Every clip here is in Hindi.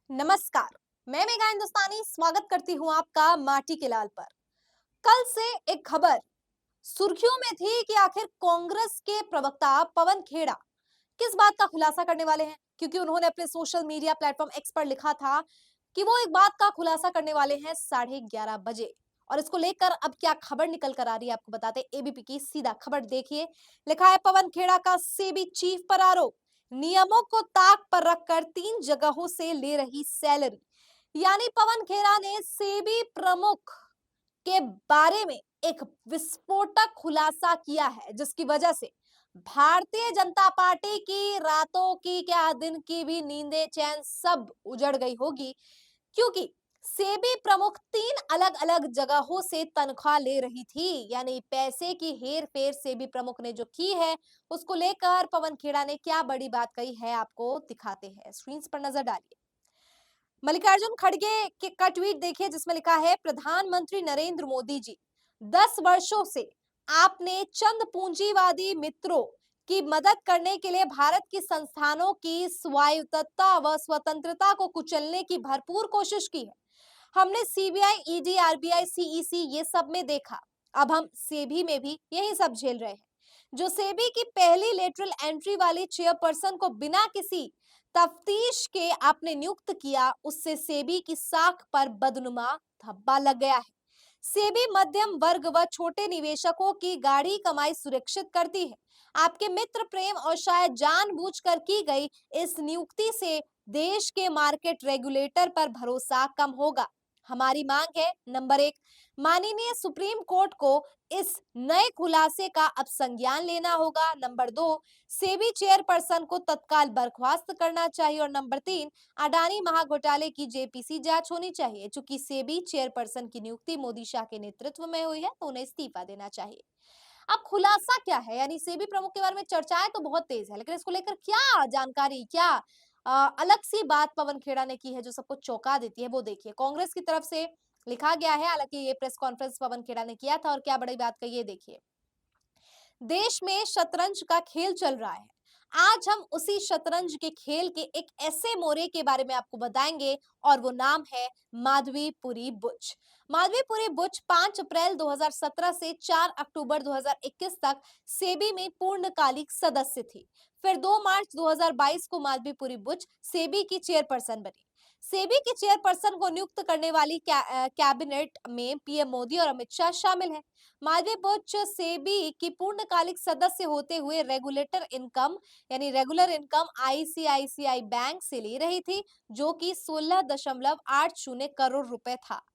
नमस्कार। मैं मेघा हिंदुस्तानी स्वागत करती हूँ आपका माटी के लाल पर। कल से एक खबर सुर्खियों में थी कि आखिर कांग्रेस के प्रवक्ता पवन खेड़ा किस बात का खुलासा करने वाले हैं, क्योंकि उन्होंने अपने सोशल मीडिया प्लेटफॉर्म एक्स पर लिखा था कि वो एक बात का खुलासा करने वाले हैं 11:30 बजे। और इसको लेकर अब क्या खबर निकल कर आ रही है आपको बताते हैं। एबीपी की सीधा खबर देखिए। लिखा है पवन खेड़ा का सेबी चीफ पर आरोप, नियमों को ताक पर रखकर 3 जगहों से ले रही सैलरी। यानी पवन खेड़ा ने सेबी प्रमुख के बारे में एक विस्फोटक खुलासा किया है, जिसकी वजह से भारतीय जनता पार्टी की रातों की क्या दिन की भी नींदें चैन सब उजड़ गई होगी, क्योंकि सेबी प्रमुख 3 अलग-अलग जगहों से तनख्वाह ले रही थी। यानी पैसे की हेर फेर सेबी प्रमुख ने जो की है, उसको लेकर पवन खेड़ा ने क्या बड़ी बात कही है आपको दिखाते हैं। स्क्रीन पर नजर डालिए। मल्लिकार्जुन खड़गे का ट्वीट देखिए, जिसमें लिखा है प्रधानमंत्री नरेंद्र मोदी जी, 10 वर्षों से आपने चंद पूंजीवादी मित्रों की मदद करने के लिए भारत की संस्थानों की स्वायत्तता व स्वतंत्रता को कुचलने की भरपूर कोशिश की है। हमने सीबीआई, ईडी, आरबीआई, सीईसी ये सब में देखा। अब हम सेबी में भी यही सब झेल रहे हैं। जो सेबी की पहली लेटरल एंट्री वाली चेयरपर्सन को बिना किसी तफ्तीश के आपने नियुक्त किया, उससे सेबी की साख पर बदनुमा धब्बा लग गया है। सेबी मध्यम वर्ग व छोटे निवेशकों की गाढ़ी कमाई सुरक्षित करती है। आपके मित्र प्रेम और शायद जानबूझकर की गई इस नियुक्ति से देश के मार्केट रेगुलेटर पर भरोसा कम होगा। हमारी मांग है, नंबर 1, माननीय सुप्रीम कोर्ट को इस नए खुलासे का अब संज्ञान लेना होगा। नंबर 2, सेबी चेयरपर्सन को तत्काल बर्खास्त करना चाहिए। और नंबर 3, अडानी महाघोटाले की जेपीसी जांच होनी चाहिए। चूंकि सेबी चेयरपर्सन की नियुक्ति मोदी शाह के नेतृत्व में हुई है, तो उन्हें इस्तीफा देना चाहिए। अब खुलासा क्या है, यानी सेबी प्रमुख के बारे में चर्चाएं तो बहुत तेज है, लेकिन इसको लेकर क्या जानकारी, क्या अलग सी बात पवन खेड़ा ने की है जो सबको चौंका देती है, वो देखिए। कांग्रेस की तरफ से लिखा गया है, हालांकि ये प्रेस कॉन्फ्रेंस पवन खेड़ा ने किया था, और क्या बड़ी बात कही है देखिए। देश में शतरंज का खेल चल रहा है। आज हम उसी शतरंज के खेल के एक ऐसे मोरे के बारे में आपको बताएंगे, और वो नाम है माधवीपुरी बुच। माधवीपुरी बुच 5 अप्रैल 2017 से 4 अक्टूबर 2021 तक सेबी में पूर्णकालिक सदस्य थी। फिर 2 मार्च 2022 को माधवीपुरी बुच सेबी की चेयरपर्सन बनी। सेबी की चेयरपर्सन को नियुक्त करने वाली कैबिनेट में पीएम मोदी और अमित शाह शामिल हैं। मालवीय बुच सेबी की पूर्णकालिक सदस्य होते हुए रेगुलर इनकम आईसीआईसीआई बैंक से ले रही थी, जो कि 16.80 करोड़ रुपए था।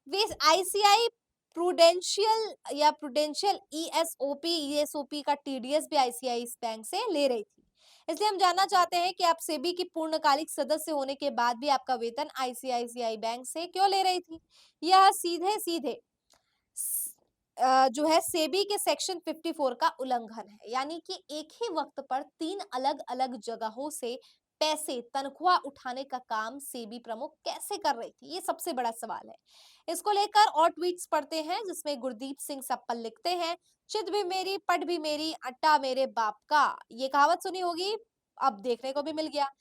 वे आईसीआई प्रूडेंशियल ईएसओपी का टीडीएस भी आईसीआई बैंक से ले रही थी। इसलिए हम जानना चाहते हैं कि आप सेबी की पूर्णकालिक सदस्य होने के बाद भी आपका वेतन आईसीआईसीआई बैंक से क्यों ले रही थी। यह सीधे सीधे जो है सेबी के सेक्शन 54 का उल्लंघन है। यानी कि एक ही वक्त पर 3 अलग-अलग जगहों से पैसे तनख्वाह उठाने का काम सेबी प्रमुख कैसे कर रही थी, ये सबसे बड़ा सवाल है। इसको लेकर और ट्वीट्स पढ़ते हैं, जिसमें गुरदीप सिंह सप्पल लिखते हैं, चित भी मेरी पट भी मेरी अट्टा मेरे बाप का। ये कहावत सुनी होगी, अब देखने को भी मिल गया।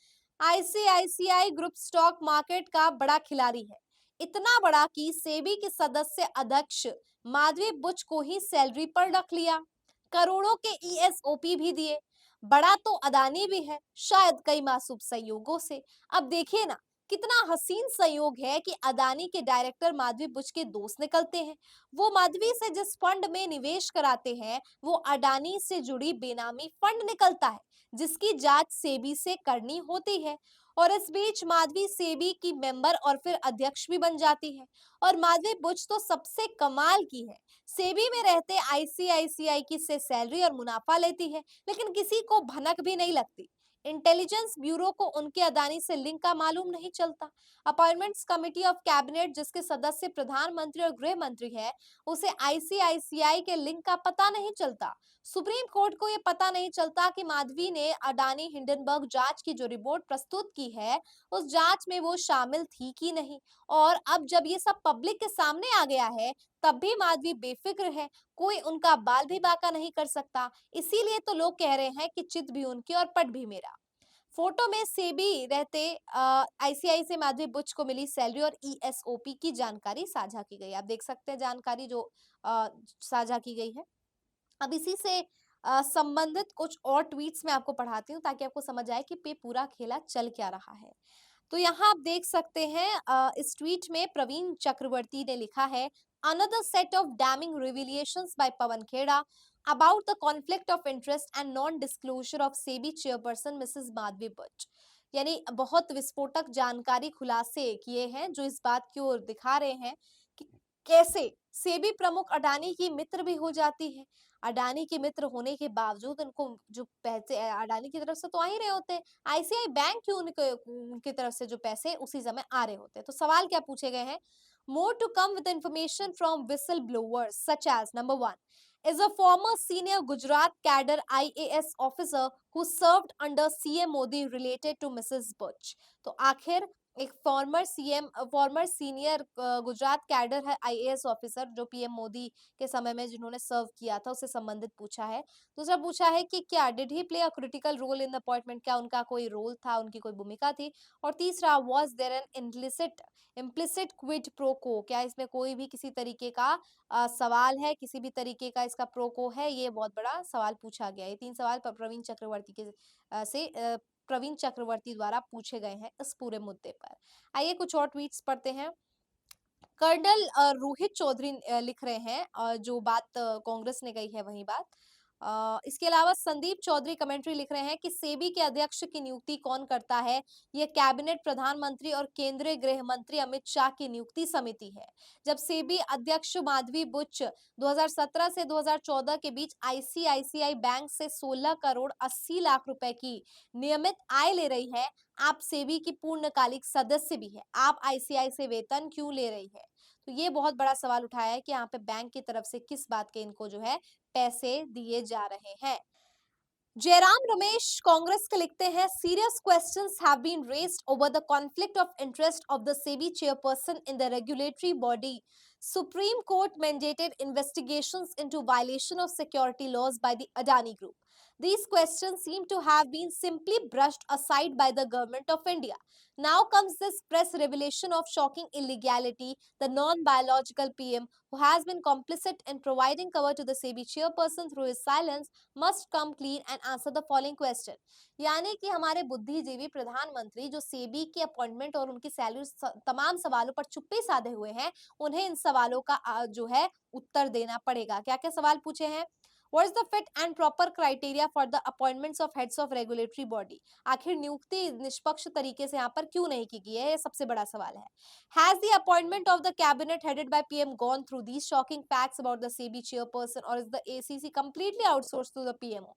आईसीआईसीआई ग्रुप स्टॉक मार्केट का बड़ा खिलाड़ी है, इतना बड़ा कि सेबी के सदस्य अध्यक्ष माधवी बुच को ही सैलरी पर रख लिया, करोड़ों के ईएसओपी भी दिए। बड़ा तो अदानी भी है, शायद कई मासूम संयोगों से। अब देखिए ना, कितना हसीन संयोग है कि अदानी के डायरेक्टर माधवी बुच के दोस्त निकलते हैं। वो माधवी से जिस फंड में निवेश कराते हैं, वो अडानी से जुड़ी बेनामी फंड निकलता है, जिसकी जांच सेबी से करनी होती है। और इस बीच माधवी सेबी की मेंबर और फिर अध्यक्ष भी बन जाती है। और माधवी बुच तो सबसे कमाल की है, सेबी में रहते आईसीआईसीआई की से सैलरी और मुनाफा लेती है, लेकिन किसी को भनक भी नहीं लगती। इंटेलिजेंस ब्यूरो को उनके अदानी से लिंक का मालूम नहीं चलता। अपॉइंटमेंट्स कमिटी ऑफ कैबिनेट, जिसके सदस्य प्रधानमंत्री और गृह मंत्री है, उसे आईसीआईसीआई के लिंक का पता नहीं चलता। सुप्रीम कोर्ट को यह पता नहीं चलता कि माधवी ने अडानी हिंडनबर्ग जांच की जो रिपोर्ट प्रस्तुत की है, उस जांच में वो शामिल थी कि नहीं। और अब जब ये सब पब्लिक के सामने आ गया है, तब भी माधवी बेफिक्र है, कोई उनका बाल भी बांका नहीं कर सकता। इसीलिए तो लोग कह रहे हैं कि चित भी उनकी और पट भी मेरा। फोटो में सेबी रहते आईसीआईसीआई माधवी बुच को मिली सैलरी और ईएसओपी की जानकारी साझा की गई। आप देख सकते हैं जानकारी जो अ, साझा की गई है। अब इसी से संबंधित कुछ और ट्वीट्स मैं आपको पढ़ाती हूँ ताकि आपको समझ आए कि पे पूरा खेला चल क्या रहा है। तो यहाँ आप देख सकते हैं इस ट्वीट में प्रवीण चक्रवर्ती ने लिखा है, another set of damning revelations by Pawan Khera about the conflict of interest and non disclosure of SEBI chairperson Mrs Madhabi Buch. यानी बहुत विस्फोटक जानकारी खुलासे किए हैं जो इस बात की ओर दिखा रहे हैं कि कैसे सेबी प्रमुख अडानी की मित्र भी हो जाती है। अडानी के मित्र होने के बावजूद उनको जो पैसे अडानी की तरफ से तो आ ही रहे होते हैं, आईसीआई बैंक क्यों उनके उनकी तरफ से जो पैसे उसी समय आ रहे होते हैं। तो सवाल क्या पूछे गए हैं, more to come with information from whistle blowers such as number one is a former senior Gujarat cadre IAS officer who served under CM Modi related to Mrs. Buch। तो आखिर एक फॉर्मर सीनियर गुजरात कैडर है आईएएस ऑफिसर जो पीएम मोदी के समय में जिन्होंने सर्व किया था उससे संबंधित पूछा है। दूसरा पूछा है कि क्या did he play a critical role in the appointment, क्या उनका कोई रोल था, उनकी कोई भूमिका थी। और तीसरा was there an implicit quid pro quo, क्या इसमें कोई भी किसी तरीके का सवाल है, किसी भी तरीके का इसका प्रोको है। ये बहुत बड़ा सवाल पूछा गया है। ये तीन सवाल प्रवीण चक्रवर्ती के से प्रवीण चक्रवर्ती द्वारा पूछे गए हैं इस पूरे मुद्दे पर। आइए कुछ और ट्वीट्स पढ़ते हैं। कर्नल रोहित चौधरी लिख रहे हैं जो बात कांग्रेस ने कही है वही बात। इसके अलावा संदीप चौधरी कमेंट्री लिख रहे हैं कि सेबी के अध्यक्ष की नियुक्ति कौन करता है, यह कैबिनेट प्रधानमंत्री और केंद्रीय गृह मंत्री अमित शाह की नियुक्ति समिति है। जब सेबी अध्यक्ष माधवी बुच 2017 से 2014 के बीच आईसीआईसीआई बैंक से 16 करोड़ 80 लाख रुपए की नियमित आय ले रही है, आप सेबी की पूर्णकालिक सदस्य भी है, आप आईसीआई से वेतन क्यों ले रही है। तो ये बहुत बड़ा सवाल उठाया है कि यहाँ पे बैंक की तरफ से किस बात के इनको जो है पैसे दिए जा रहे हैं। जयराम रमेश कांग्रेस के लिखते हैं, serious questions have been raised over the conflict of interest of the SEBI chairperson in the regulatory body. Supreme Court mandated investigations into violation of security laws by the Adani Group. These questions seem to have been simply brushed aside by the government of India. Now comes this press revelation of shocking illegality. The non-biological PM, who has been complicit in providing cover to the SEBI chairperson through his silence, must come clean and answer the following question। यानी कि हमारे बुद्धिजीवी प्रधानमंत्री जो सेबी के अपॉइंटमेंट और उनकी सैलरी तमाम सवालों पर चुप्पी साधे हुए हैं, उन्हें इन सवालों का जो है उत्तर देना पड़ेगा। क्या क्या सवाल पूछे हैं, What is the fit and proper criteria for the appointments of heads of regulatory body? आखिर नियुक्ति निष्पक्ष तरीके से यहाँ पर क्यों नहीं की गई है, ये सबसे बड़ा सवाल है। Has the appointment of the cabinet headed by PM gone through these shocking facts about the SEBI chairperson, or is the ACC completely outsourced to the PMO?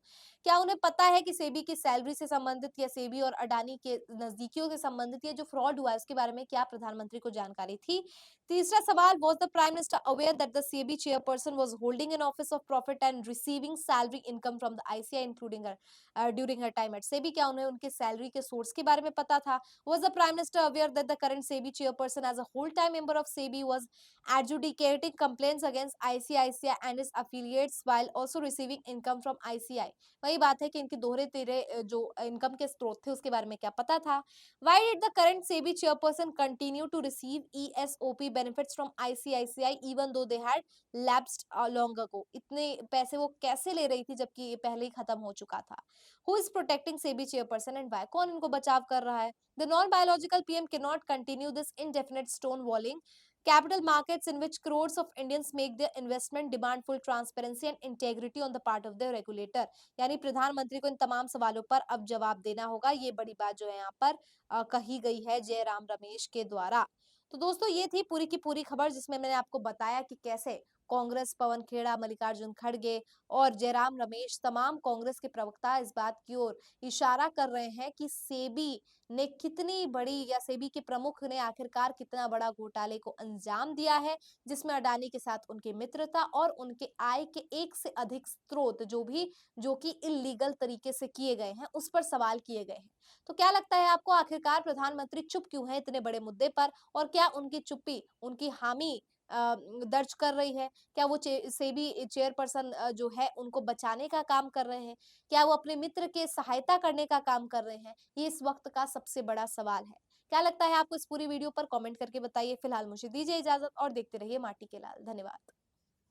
क्या उन्हें पता है कि सेबी की सैलरी से संबंधित या सेबी और अडानी के नजदीकियों से संबंधित ये जो फ्रॉड हुआ है उसके बारे में क्या प्रधानमंत्री को जानकारी थी। तीसरा सवाल, was the prime minister aware that the SEBI chairperson was holding an office of profit and receiving salary income from the ICI including her during her time at SEBI? क्या उन्हें उनके सैलरी के सोर्स के बारे में पता था। Was the prime minister aware that the current SEBI chairperson as a whole time member of SEBI was adjudicating complaints against ICICI and its affiliates while also receiving income from ICI? वही बात है कि इनके दोहरे तेरे जो इनकम के स्रोत थे उसके बारे में क्या पता था। Why did the current SEBI chairperson continue to receive ESOP benefits from ICICI even though they had lapsed long ago? इतने पैसे वो कैसे ले रही थी जबकि ये पहले ही खत्म हो चुका था। Who is protecting SEBI chairperson and why? कौन इनको बचाव कर रहा है। The non-biological PM cannot continue this indefinite stonewalling capital markets in which crores of Indians make their investment demand full transparency and integrity on the part of the regulator। यानी प्रधानमंत्री को इन तमाम सवालों पर अब जवाब देना होगा। ये बड़ी बात जो है यहाँ पर कही गई है जयराम रमेश के द्वारा। तो दोस्तों ये थी पूरी की पूरी खबर जिसमें मैंने आपको बताया कि कैसे कांग्रेस, पवन खेड़ा, मल्लिकार्जुन खड़गे और जयराम रमेश तमाम कांग्रेस के प्रवक्ता इस बात की ओर इशारा कर रहे हैं कि सेबी ने कितनी बड़ी या सेबी के प्रमुख ने आखिरकार कितना बड़ा घोटाले को अंजाम दिया है जिसमें अडानी के साथ उनकी मित्रता और उनके आय के एक से अधिक स्रोत जो कि इलीगल तरीके से किए गए हैं उस पर सवाल किए गए हैं। तो क्या लगता है आपको आखिरकार प्रधानमंत्री चुप क्यों है इतने बड़े मुद्दे पर, और क्या उनकी चुप्पी, उनकी हामी दर्ज कर रही है? क्या वो सेबी चेयरपर्सन जो है उनको बचाने का काम कर रहे हैं? क्या वो अपने मित्र के सहायता करने का काम कर रहे हैं? ये इस वक़्त का सबसे बड़ा सवाल है। क्या लगता है आपको इस पूरी वीडियो पर? कमेंट करके बताइए। फिलहाल मुझे दीजिए इजाज़त और देखते रहिए माटी के लाल। धन्यवाद।